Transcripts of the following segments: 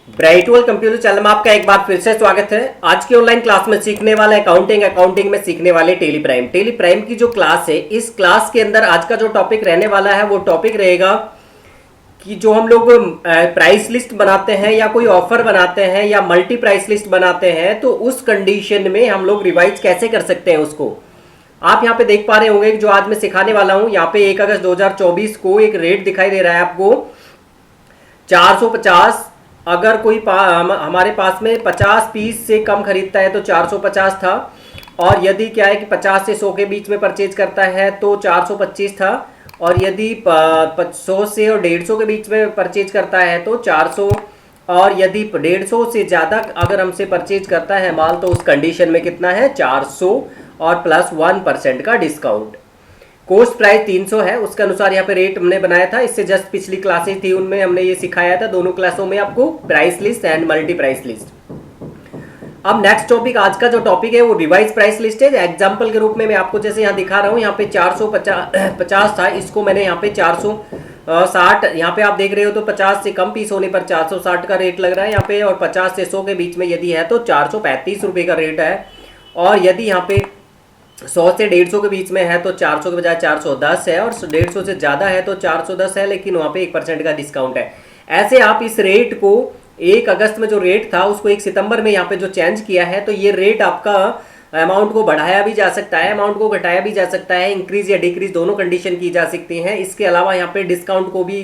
Bright world computer channel में आपका एक बार फिर से स्वागत है। आज की ऑनलाइन क्लास में सीखने वाले अकाउंटिंग में सीखने वाले टेली प्राइम की जो क्लास है, इस क्लास के अंदर आज का जो टॉपिक रहने वाला है वो टॉपिक रहेगा कि जो हम लोग प्राइस लिस्ट बनाते हैं या कोई ऑफर बनाते हैं या मल्टी प्राइस लिस्ट बनाते हैं, तो उस कंडीशन में हम लोग रिवाइज कैसे कर सकते हैं उसको। आप यहाँ पे देख पा रहे होंगे कि जो आज मैं सिखाने वाला हूँ, यहाँ पे 1 अगस्त 2024 को एक रेट दिखाई दे रहा है आपको 450। अगर कोई हमारे पास में 50 पीस से कम खरीदता है तो 450 था, और यदि क्या है कि 50 से 100 के बीच में परचेज करता है तो 425 था, और यदि 100 से और 150 के बीच में परचेज करता है तो 400, और यदि 150 से ज़्यादा अगर हमसे परचेज करता है माल तो उस कंडीशन में कितना है 400 और प्लस 1% का डिस्काउंट। कोस्ट प्राइस 300 है, उसके अनुसार यहाँ पे रेट हमने बनाया था। इससे जस्ट पिछली क्लासेस थी उनमें हमने ये सिखाया था, दोनों क्लासों में आपको price list and multi price list. अब नेक्स्ट टॉपिक, आज का जो टॉपिक है वो रिवाइज प्राइस लिस्ट है। एग्जांपल के रूप में मैं आपको जैसे यहाँ दिखा रहा हूँ, यहाँ पे 450 था, इसको मैंने यहाँ पे 460, यहाँ पे आप देख रहे हो तो 50 से कम पीस होने पर 460 का रेट लग रहा है यहाँ पे, और 50 से 100 के बीच में यदि है तो 435 रुपये का रेट है, और यदि यहाँ पे 100 से 150 के बीच में है तो 400 के बजाय 410 है, और 150 से ज़्यादा है तो 410 है, लेकिन वहाँ पे 1% का डिस्काउंट है। ऐसे आप इस रेट को 1 अगस्त में जो रेट था उसको 1 सितंबर में यहाँ पे जो चेंज किया है, तो ये रेट आपका अमाउंट को बढ़ाया भी जा सकता है, अमाउंट को घटाया भी जा सकता है, इंक्रीज या डिक्रीज दोनों कंडीशन की जा सकती हैं। इसके अलावा यहाँ पे डिस्काउंट को भी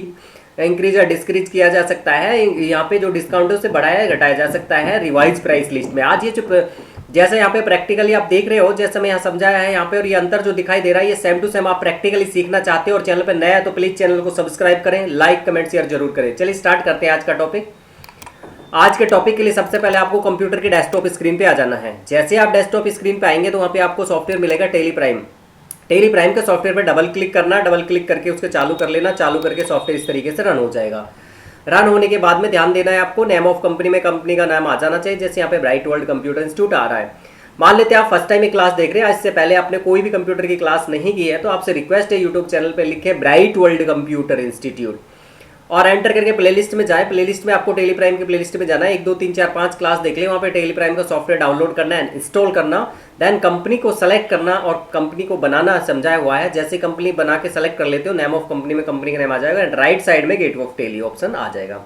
इंक्रीज या डिस्क्रीज किया जा सकता है, यहाँ पे जो डिस्काउंट है उसे बढ़ाया या घटाया जा सकता है रिवाइज प्राइस लिस्ट में। आज ये जो जैसे यहाँ पे प्रैक्टिकली आप देख रहे हो, जैसे मैं यहाँ समझाया है यहाँ पे, और ये अंतर जो दिखाई दे रहा है ये सेम टू सेम आप प्रैक्टिकली सीखना चाहते हो और चैनल पे नया है तो प्लीज चैनल को सब्सक्राइब करें, लाइक कमेंट शेयर जरूर करें। चलिए स्टार्ट करते हैं आज का टॉपिक। आज के टॉपिक के लिए सबसे पहले आपको कंप्यूटर के डेस्कटॉप स्क्रीन पे आ जाना है। जैसे आप डेस्कटॉप स्क्रीन पे आएंगे तो वहाँ पे आपको सॉफ्टवेयर मिलेगा टेली प्राइम के सॉफ्टवेयर पे डबल क्लिक करना, डबल क्लिक करके उसको चालू कर लेना, चालू करके सॉफ्टवेयर इस तरीके से रन हो जाएगा। रन होने के बाद में ध्यान देना है आपको नेम ऑफ कंपनी में कंपनी का नाम आ जाना चाहिए। जैसे यहाँ पे ब्राइट वर्ल्ड कंप्यूटर इंस्टीट्यूट आ रहा है। मान लेते हैं आप फर्स्ट टाइम ये क्लास देख रहे हैं, इससे पहले आपने कोई भी कंप्यूटर की क्लास नहीं की है, तो आपसे रिक्वेस्ट है यूट्यूब चैनल पे लिखे ब्राइट वर्ल्ड कंप्यूटर इंस्टीट्यूट और एंटर करके प्लेलिस्ट में जाए। प्लेलिस्ट में आपको टेली प्राइम की प्लेलिस्ट में जाना है, 1 2 3 4 5 क्लास देख ले, वहाँ पे टेली प्राइम का सॉफ्टवेयर डाउनलोड करना है, इंस्टॉल करना, देन कंपनी को सेलेक्ट करना और कंपनी को बनाना समझाया हुआ है। जैसे कंपनी बना के सेलेक्ट कर लेते हो, नेम ऑफ कंपनी में कंपनी का नेम आ जाएगा एंड राइट साइड में गेटवे ऑफ टेली ऑप्शन आ जाएगा।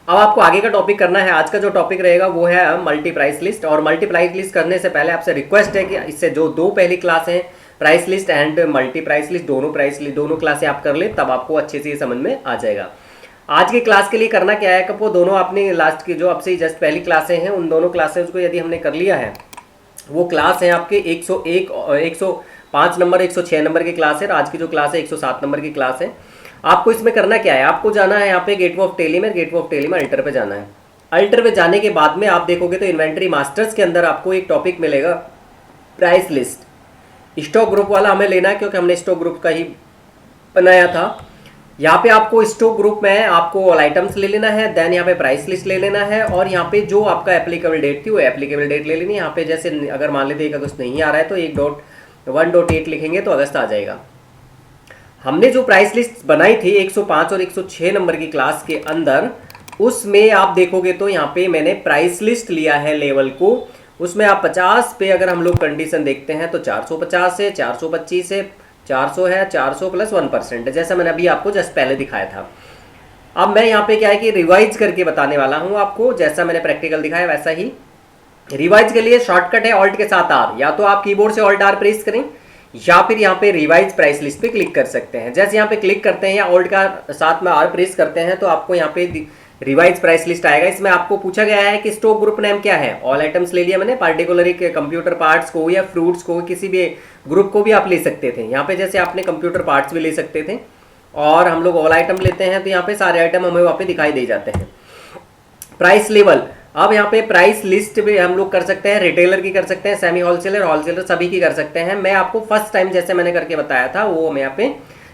अब आपको आगे का टॉपिक करना है। आज का जो टॉपिक रहेगा वो है मल्टी प्राइस लिस्ट, और मल्टी प्राइस लिस्ट करने से पहले आपसे रिक्वेस्ट है कि इससे जो दो पहली क्लास है price list and multi price list, दोनों क्लासें आप कर ले, तब आपको अच्छे से ये समझ में आ जाएगा। आज की क्लास के लिए करना क्या है कि वो दोनों आपने लास्ट की जो आपसे जस्ट पहली क्लासें हैं उन दोनों क्लासेस को यदि हमने कर लिया है, वो क्लास है आपके 101 और 105 नंबर 106 नंबर की क्लास है, और आज की जो क्लास है 107 नंबर की क्लास है। आपको इसमें करना क्या है, आपको जाना है यहाँ पे गेटवे ऑफ टेली में अल्टर पे जाना है। अल्टर पे जाने के बाद में आप देखोगे तो इन्वेंट्री मास्टर्स के अंदर आपको एक टॉपिक मिलेगा प्राइस लिस्ट। स्टॉक ग्रुप वाला हमें लेना है क्योंकि हमने स्टॉक ग्रुप का ही बनाया था। यहाँ पे आपको स्टॉक ग्रुप में आपको ऑल आइटम्स ले लेना है, देन यहाँ पे प्राइस लिस्ट ले लेना है, और यहाँ पे जो आपका एप्लीकेबल डेट थी वो एप्लीकेबल डेट ले लेनी है। यहाँ पे जैसे अगर मान लेते 1 अगस्त नहीं आ रहा है तो 1.8 लिखेंगे तो अगस्त आ जाएगा। हमने जो प्राइस लिस्ट बनाई थी 105 और 106 नंबर की क्लास के अंदर, उसमें आप देखोगे तो यहाँ पे मैंने प्राइस लिस्ट लिया है लेवल को, उसमें आप 50 पे अगर हम लोग कंडीशन देखते हैं तो 450 है, 425 है, 400 है, 400 प्लस 1% है, जैसा मैंने अभी आपको जस्ट पहले दिखाया था। अब मैं यहाँ पे क्या है कि रिवाइज करके बताने वाला हूँ आपको, जैसा मैंने प्रैक्टिकल दिखाया वैसा ही। रिवाइज के लिए शॉर्टकट है ऑल्ट के साथ आर, या तो आप कीबोर्ड से ऑल्ट आर प्रेस करें या फिर यहाँ पे रिवाइज प्राइस लिस्ट पे क्लिक कर सकते हैं। जैसे यहाँ पे क्लिक करते हैं या ऑल्ट का साथ में आर प्रेस करते हैं तो आपको यहाँ पे रिवाइज प्राइस लिस्ट आएगा। इसमें आपको पूछा गया है कि स्टॉक ग्रुप नेम क्या है। ऑल आइटम्स ले लिया मैंने, पार्टिकुलरली कंप्यूटर पार्ट्स को या फ्रूट्स को, किसी भी ग्रुप को भी आप ले सकते थे। यहाँ पे जैसे आपने कंप्यूटर पार्ट्स भी ले सकते थे, और हम लोग ऑल आइटम लेते हैं तो यहाँ पे सारे आइटम हमें वहाँ पे दिखाई दे जाते हैं। प्राइस लेवल, अब यहाँ पे प्राइस लिस्ट भी हम लोग कर सकते हैं, रिटेलर की कर सकते हैं, सेमी होलसेलर सभी की कर सकते हैं। मैं आपको फर्स्ट टाइम जैसे मैंने करके बताया था वो मैं यहाँ पे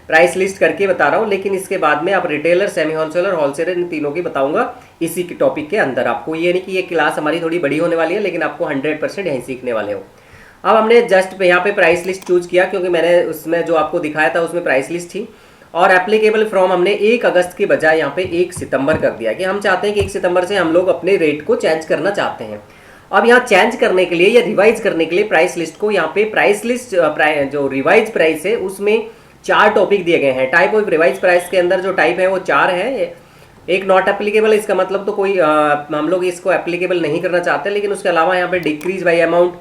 प्राइस लिस्ट करके बता रहा हूँ, लेकिन इसके बाद में आप रिटेलर, सेमी होलसेलर इन तीनों की बताऊंगा इसी के टॉपिक के अंदर। आपको ये नहीं कि ये क्लास हमारी थोड़ी बड़ी होने वाली है, लेकिन आपको 100% यहीं सीखने वाले हो। अब हमने जस्ट यहाँ पे प्राइस लिस्ट चूज किया क्योंकि मैंने उसमें जो आपको दिखाया था उसमें प्राइस लिस्ट थी, और एप्लीकेबल फ्रॉम हमने 1 अगस्त के बजाय यहाँ पे 1 सितंबर कर दिया कि हम चाहते हैं कि 1 सितंबर से हम लोग अपने रेट को चेंज करना चाहते हैं। अब यहाँ चेंज करने के लिए या रिवाइज करने के लिए प्राइस लिस्ट को, यहाँ पे प्राइस लिस्ट जो रिवाइज प्राइस है उसमें 4 टॉपिक दिए गए हैं। टाइप ऑफ रिवाइज प्राइस के अंदर जो टाइप है वो 4 है। एक नॉट एप्लीकेबल, इसका मतलब तो कोई हम लोग इसको एप्लीकेबल नहीं करना चाहते, लेकिन उसके अलावा यहाँ पे डिक्रीज बाई अमाउंट।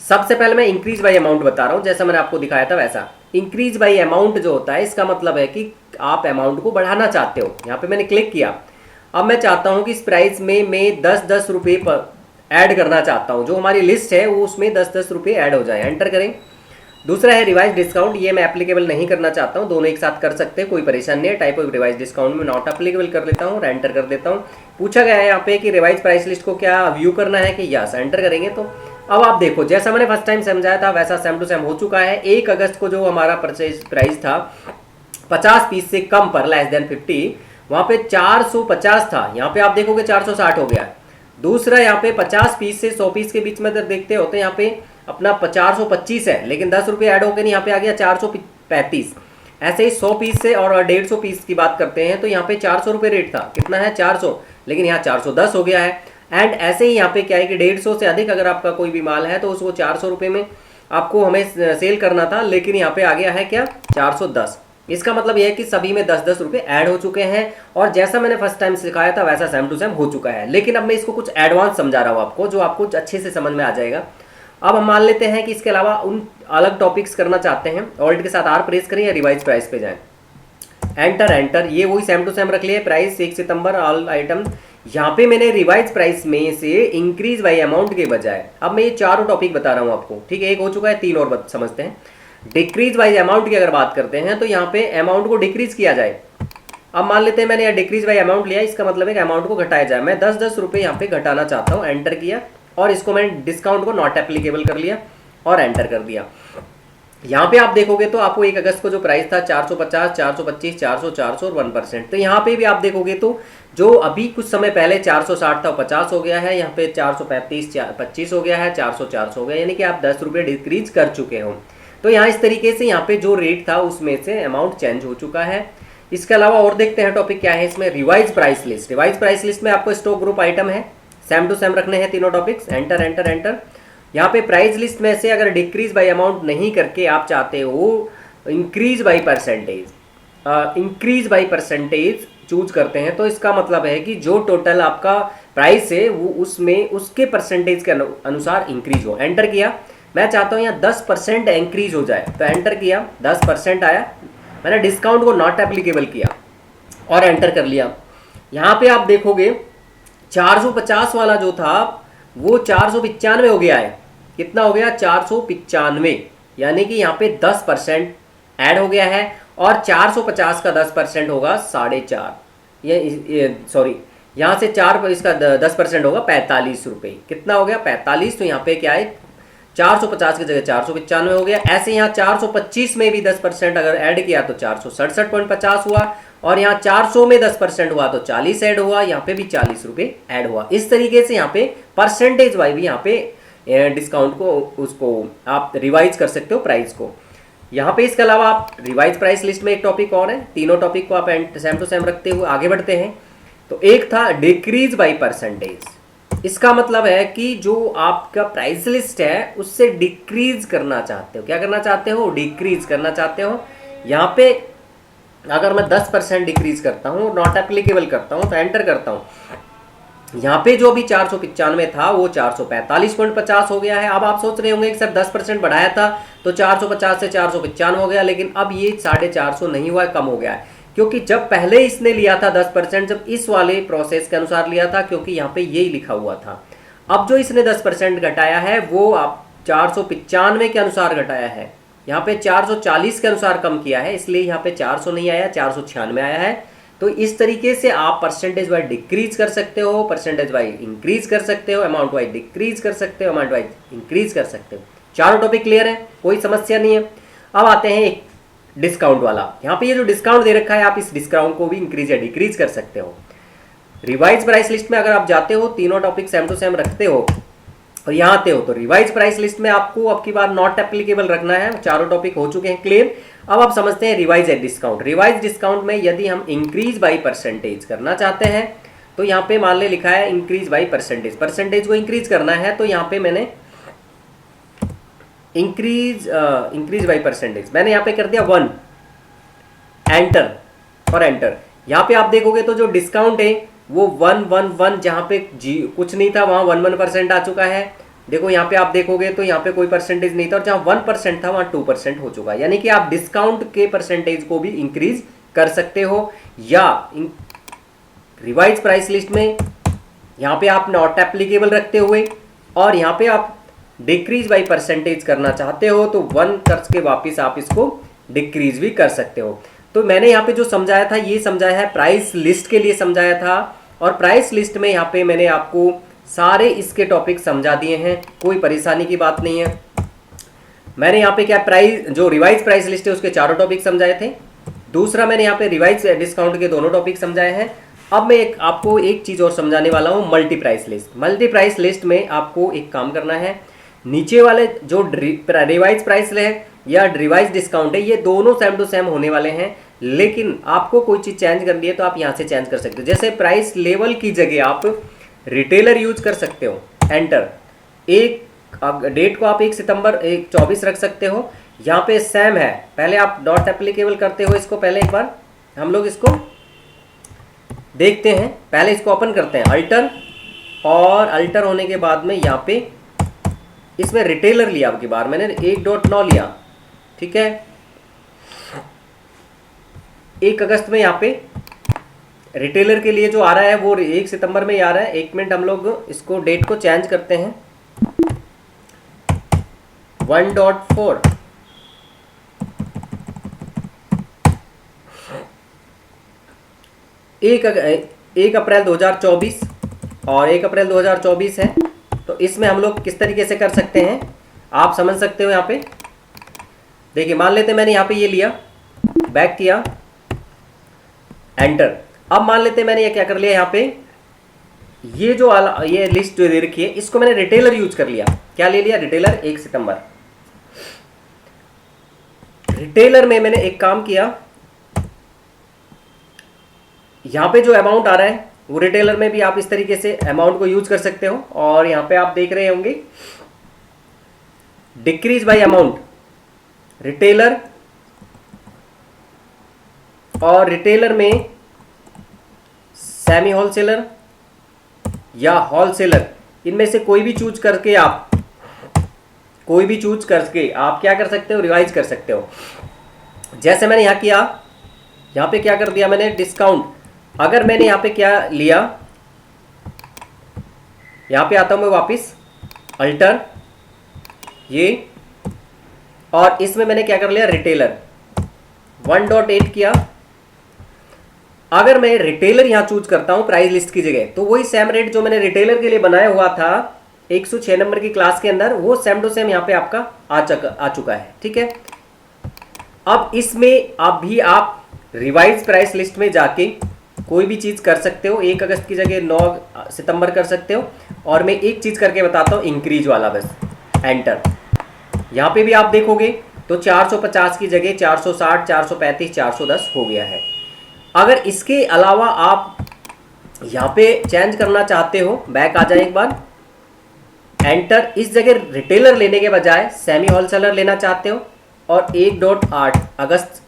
सबसे पहले मैं इंक्रीज बाई अमाउंट बता रहा हूँ, जैसा मैंने आपको दिखाया था वैसा। इंक्रीज बाई अमाउंट जो होता है इसका मतलब है कि आप अमाउंट को बढ़ाना चाहते हो। यहाँ पे मैंने क्लिक किया, अब मैं चाहता हूँ कि इस प्राइस में मैं 10-10 रुपये पर ऐड करना चाहता हूँ। जो हमारी लिस्ट है वो उसमें 10-10 रुपये ऐड हो जाए, एंटर करें। दूसरा है रिवाइज डिस्काउंट, ये मैं एप्लीकेबल नहीं करना चाहता हूँ, दोनों एक साथ कर सकते हैं, कोई परेशानी नहीं है। टाइप ऑफ रिवाइज डिस्काउंट में नॉट एप्लीकेबल कर लेता हूँ और एंटर कर देता हूँ। पूछा गया है यहाँ पे कि रिवाइज प्राइस लिस्ट को क्या व्यू करना है कि यस, एंटर करेंगे। तो अब आप देखो, जैसा मैंने फर्स्ट टाइम समझाया था वैसा सेम टू सेम हो चुका है। 1 अगस्त को जो हमारा परचेज प्राइस था 50 पीस से कम पर, लेस देन 50, वहाँ पे 450 था, यहाँ पे आप देखोगे 460 हो गया। दूसरा यहाँ पे 50 पीस से 100 पीस के बीच में अगर देखते होते यहाँ पे अपना 425 है, लेकिन 10 रुपये ऐड होकर यहाँ पे आ गया 435। ऐसे ही 100 पीस से और 150 पीस की बात करते हैं तो यहाँ पे 400 रुपये रेट था, कितना है 400, लेकिन यहाँ 410 हो गया है। एंड ऐसे ही यहाँ पे क्या है कि 150 से अधिक अगर आपका कोई भी माल है तो उसको 400 रुपये में आपको हमें सेल करना था, लेकिन यहाँ पे आ गया है क्या 410। इसका मतलब यह है कि सभी में 10-10 रुपये ऐड हो चुके हैं और जैसा मैंने फर्स्ट टाइम सिखाया था वैसा सेम टू सेम हो चुका है। लेकिन अब मैं इसको कुछ एडवांस समझा रहा हूँ आपको, जो आपको अच्छे से समझ में आ जाएगा। अब हम मान लेते हैं कि इसके अलावा उन अलग टॉपिक्स करना चाहते हैं, ऑल्ट के साथ आर प्रेस करें या रिवाइज प्राइस पे जाएं, एंटर एंटर, ये वही सेम टू सेम रख लिए। प्राइस 1 सितंबर ऑल आइटम, यहाँ पे मैंने रिवाइज प्राइस में से इंक्रीज बाई अमाउंट के बजाय अब मैं ये चारों टॉपिक बता रहा हूँ आपको, ठीक है। एक हो चुका है, 3 और समझते हैं। डिक्रीज बाई अमाउंट की अगर बात करते हैं तो यहाँ पे अमाउंट को डिक्रीज किया जाए। अब मान लेते हैं मैंने यहाँ डिक्रीज बाई अमाउंट लिया, इसका मतलब है कि अमाउंट को घटाया जाए। मैं 10-10 रुपये यहाँ पे घटाना चाहता हूँ, एंटर किया और इसको मैंने डिस्काउंट को नॉट एप्लीकेबल कर लिया और एंटर कर दिया। यहाँ पे आप देखोगे तो आपको 1 अगस्त को जो प्राइस था 450, 425, 400, 400 और 1%। तो यहाँ पे भी आप देखोगे तो जो अभी कुछ समय पहले 460 था 50 हो गया है, यहाँ पे 435 25 हो गया है, 400 400 हो गया, यानी कि आप 10 रुपये डिक्रीज कर चुके हो। तो यहाँ इस तरीके से यहाँ पे जो रेट था उसमें से अमाउंट चेंज हो चुका है। इसके अलावा और देखते हैं टॉपिक क्या है इसमें, revise price list. Revise price list में आपको स्टॉक ग्रुप आइटम है, सेम टू सेम रखने हैं तीनों टॉपिक्स, एंटर एंटर एंटर। यहाँ पे प्राइस लिस्ट में से अगर डिक्रीज बाई अमाउंट नहीं करके आप चाहते हो increase by percentage, increase by percentage choose करते हैं, तो इसका मतलब है कि जो टोटल आपका प्राइस है वो उसमें उसके परसेंटेज के अनुसार इंक्रीज हो। एंटर किया, मैं चाहता हूँ यहाँ 10% इंक्रीज हो जाए, तो एंटर किया, 10% आया। मैंने डिस्काउंट को नॉट एप्लीकेबल किया और एंटर कर लिया। यहाँ पे आप देखोगे 450 वाला जो था वो 495 हो गया है। कितना हो गया 495, यानी कि यहाँ पे 10% ऐड हो गया है और 450 का 10% होगा 4.5, ये सॉरी यहाँ से 4 इसका 10% होगा 45 रुपये। कितना हो गया 45, तो यहाँ पे क्या है 450 की जगह 495 हो गया। ऐसे यहाँ 425 में भी 10% अगर ऐड किया तो 467.50 हुआ और यहाँ 400 में 10% हुआ तो 40 ऐड हुआ, यहाँ पे भी 40 रुपये ऐड हुआ। इस तरीके से यहाँ पे परसेंटेज वाइज भी यहाँ पे डिस्काउंट को उसको आप रिवाइज कर सकते हो प्राइस को यहाँ पे। इसके अलावा आप रिवाइज प्राइस लिस्ट में एक टॉपिक और है, तीनों टॉपिक को आप सेम टू सेम रखते हुए आगे बढ़ते हैं। तो एक था डिक्रीज बाई परसेंटेज, इसका मतलब है कि जो आपका प्राइस लिस्ट है उससे डिक्रीज करना चाहते हो। क्या करना चाहते हो, डिक्रीज करना चाहते हो। यहाँ पे अगर मैं 10% डिक्रीज करता हूँ, नॉट एप्लीकेबल करता हूँ, तो एंटर करता हूँ, यहाँ पे जो अभी 495 था वो 445.50 हो गया है। अब आप सोच रहे होंगे कि सर 10% बढ़ाया था तो 450 से 495 हो गया, लेकिन अब ये 450 नहीं हुआ, कम हो गया है। क्योंकि जब पहले इसने लिया था 10%, जब इस वाले प्रोसेस के अनुसार लिया था, क्योंकि यहाँ पे यही लिखा हुआ था। अब जो इसने 10% घटाया है वो आप 495 के अनुसार घटाया है, यहाँ पे 440 के अनुसार कम किया है, इसलिए यहाँ पे 400 नहीं आया, 496 आया है। तो इस तरीके से आप परसेंटेज वाइज डिक्रीज कर सकते हो, परसेंटेज वाइज इंक्रीज कर सकते हो, अमाउंट वाइज डिक्रीज कर सकते हो, अमाउंट वाइज इंक्रीज कर सकते हो। चारों टॉपिक क्लियर है, कोई समस्या नहीं है। अब आते हैं एक डिस्काउंट वाला। यहाँ पे ये जो डिस्काउंट दे रखा है आप इस डिस्काउंट को भी इंक्रीज या डिक्रीज कर सकते हो। रिवाइज प्राइस लिस्ट में अगर आप जाते हो, तीनों टॉपिक सेम टू सेम रखते हो, और यहाँ आते हो तो रिवाइज प्राइस लिस्ट में आपको अब की बार नॉट एप्लीकेबल रखना है। चारों टॉपिक हो चुके हैं क्लियर। अब आप समझते हैं revise at discount. Revise discount में यदि हम इंक्रीज बाई परसेंटेज करना चाहते हैं तो यहाँ पे मान ले लिखा है इंक्रीज बाई परसेंटेज, परसेंटेज को इंक्रीज करना है तो यहाँ पे मैंने इंक्रीज बाई परसेंटेज मैंने यहाँ पे कर दिया 1, एंटर और एंटर। यहाँ पे आप देखोगे तो जो डिस्काउंट है वो 111, जहाँ पे कुछ नहीं था वहाँ 11% आ चुका है। देखो यहाँ पे आप देखोगे तो यहाँ पे कोई परसेंटेज नहीं था, और जहाँ 1% था वहाँ 2% हो चुका है। यानी कि आप डिस्काउंट के परसेंटेज को भी इंक्रीज कर सकते हो, या रिवाइज प्राइस लिस्ट में यहाँ पे आप नॉट एप्लीकेबल रखते हुए और यहाँ पे आप डिक्रीज बाई परसेंटेज करना चाहते हो तो 1 करके वापस आप इसको डिक्रीज भी कर सकते हो। तो मैंने यहाँ पे जो समझाया था ये समझाया है प्राइस लिस्ट के लिए समझाया था, और प्राइस लिस्ट में यहाँ पे मैंने आपको सारे इसके टॉपिक समझा दिए हैं, कोई परेशानी की बात नहीं है। मैंने यहाँ पे क्या प्राइस जो रिवाइज प्राइस लिस्ट है उसके चारों टॉपिक समझाए थे। दूसरा मैंने यहाँ पे रिवाइज डिस्काउंट के दोनों टॉपिक समझाए हैं। अब मैं आपको एक चीज़ और समझाने वाला हूँ, multi price list. Multi price list में आपको एक काम करना है, नीचे वाले जो रिवाइज प्राइस है या रिवाइज डिस्काउंट है ये दोनों सेम टू सेम होने वाले हैं, लेकिन आपको कोई चीज़ चेंज करनी है तो आप यहाँ से चेंज कर सकते हो। जैसे प्राइस लेवल की जगह आप रिटेलर यूज कर सकते हो, एंटर। डेट को आप 1 सितंबर 24 रख सकते हो। यहाँ पे सेम है, पहले आप डॉट एप्लीकेबल करते हो इसको, पहले एक बार हम लोग इसको देखते हैं। पहले इसको ओपन करते हैं अल्टर, और अल्टर होने के बाद में यहाँ पे इसमें रिटेलर लिया, अब की बार मैंने 1.9 लिया, ठीक है। 1 अगस्त में यहाँ पे रिटेलर के लिए जो आ रहा है वो 1 सितंबर में ही आ रहा है। 1 मिनट हम लोग इसको डेट को चेंज करते हैं, 1.4 1 अप्रैल 2024 और 1 अप्रैल 2024 है। तो इसमें हम लोग किस तरीके से कर सकते हैं आप समझ सकते हो। यहाँ पे देखिए, मान लेते मैंने यहाँ पे ये लिया, बैक किया, एंटर। अब मान लेते मैंने ये क्या कर लिया, यहाँ पे ये लिस्ट जो दे रखी है इसको मैंने रिटेलर यूज कर लिया। क्या ले लिया, रिटेलर 1 सितंबर। रिटेलर में मैंने एक काम किया, यहाँ पे जो अमाउंट आ रहा है वो रिटेलर में भी आप इस तरीके से अमाउंट को यूज कर सकते हो। और यहाँ पे आप देख रहे होंगे डिक्रीज बाय अमाउंट, रिटेलर, और रिटेलर में सेमी होलसेलर या होलसेलर, इनमें से कोई भी चूज करके आप क्या कर सकते हो, रिवाइज कर सकते हो। जैसे मैंने यहाँ किया, यहाँ पे क्या कर दिया मैंने, डिस्काउंट। अगर मैंने यहाँ पे क्या लिया, यहाँ पे आता हूं मैं वापिस, अल्टर ये, और इसमें मैंने क्या कर लिया, रिटेलर 1.8 किया। अगर मैं रिटेलर यहां चूज करता हूं प्राइस लिस्ट की जगह, तो वही सेम रेट जो मैंने रिटेलर के लिए बनाया हुआ था 106 नंबर की क्लास के अंदर, वो सेम टू सेम यहाँ पे आपका आ चुका है, ठीक है। अब इसमें आप रिवाइज प्राइस लिस्ट में जाके कोई भी चीज़ कर सकते हो। 1 अगस्त की जगह 9 सितंबर कर सकते हो। और मैं एक चीज़ करके बताता हूँ, इंक्रीज वाला, बस एंटर। यहाँ पे भी आप देखोगे तो 450 की जगह 460, 435, 410 हो गया है। अगर इसके अलावा आप यहाँ पे चेंज करना चाहते हो, बैक आ जाए एक बार, एंटर। इस जगह रिटेलर लेने के बजाय सेमी होलसेलर लेना चाहते हो, और 1.8 अगस्त,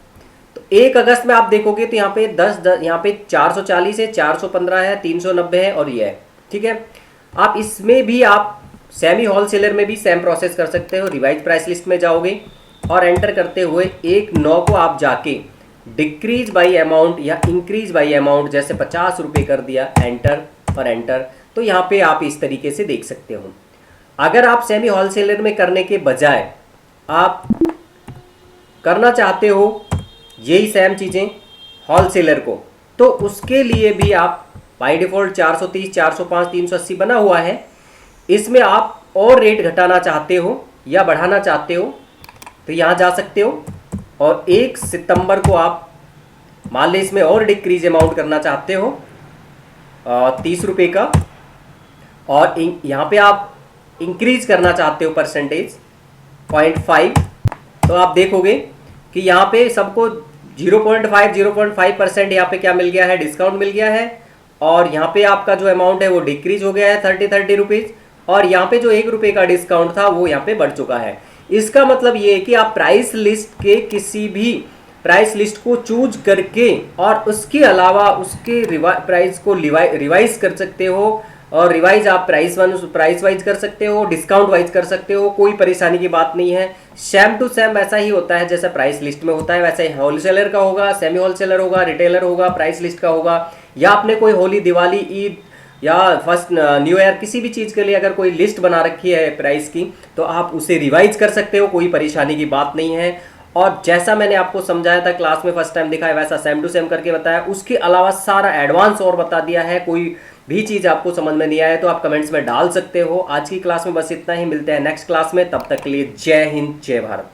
तो 1 अगस्त में आप देखोगे तो यहाँ पे 10 यहाँ पे 440 है, 415 है, 390 है, और ये है, ठीक है। आप इसमें भी आप सेमी होलसेलर में भी सेम प्रोसेस कर सकते हो। रिवाइज प्राइस लिस्ट में जाओगे और एंटर करते हुए 1.9 को आप जाके डिक्रीज बाई अमाउंट या इंक्रीज बाई अमाउंट, जैसे 50 रुपये कर दिया, एंटर और एंटर। तो यहाँ पे आप इस तरीके से देख सकते हो। अगर आप सेमी होलसेलर में करने के बजाय आप करना चाहते हो यही सेम चीज़ें होलसेलर को, तो उसके लिए भी आप बाय डिफ़ॉल्ट 430, 405, 380 बना हुआ है। इसमें आप और रेट घटाना चाहते हो या बढ़ाना चाहते हो तो यहाँ जा सकते हो, और 1 सितंबर को आप मान लें इसमें और डिक्रीज अमाउंट करना चाहते हो 30 रुपये का, और यहाँ पे आप इंक्रीज करना चाहते हो परसेंटेज 0.5, तो आप देखोगे कि यहाँ पे सबको 0.5% यहाँ पे क्या मिल गया है, डिस्काउंट मिल गया है। और यहाँ पे आपका जो अमाउंट है वो डिक्रीज हो गया है 30 रुपीज, और यहाँ पे जो 1 रुपये का डिस्काउंट था वो यहाँ पे बढ़ चुका है। इसका मतलब ये है कि आप प्राइस लिस्ट के किसी भी प्राइस लिस्ट को चूज करके और उसके अलावा उसके प्राइस को रिवाइज कर सकते हो, और रिवाइज आप प्राइस वाइज कर सकते हो, डिस्काउंट वाइज कर सकते हो, कोई परेशानी की बात नहीं है। सेम टू सेम वैसा ही होता है जैसा प्राइस लिस्ट में होता है, वैसा ही होलसेलर का होगा, सेमी होलसेलर होगा, रिटेलर होगा, प्राइस लिस्ट का होगा। या आपने कोई होली, दिवाली, ईद या फर्स्ट न्यू ईयर किसी भी चीज़ के लिए अगर कोई लिस्ट बना रखी है प्राइस की, तो आप उसे रिवाइज कर सकते हो, कोई परेशानी की बात नहीं है। और जैसा मैंने आपको समझाया था क्लास में फर्स्ट टाइम दिखाया, वैसा सेम टू सेम करके बताया, उसके अलावा सारा एडवांस और बता दिया है। कोई भी चीज़ आपको समझ में नहीं आया तो आप कमेंट्स में डाल सकते हो। आज की क्लास में बस इतना ही, मिलते हैं नेक्स्ट क्लास में, तब तक के लिए जय हिंद जय भारत।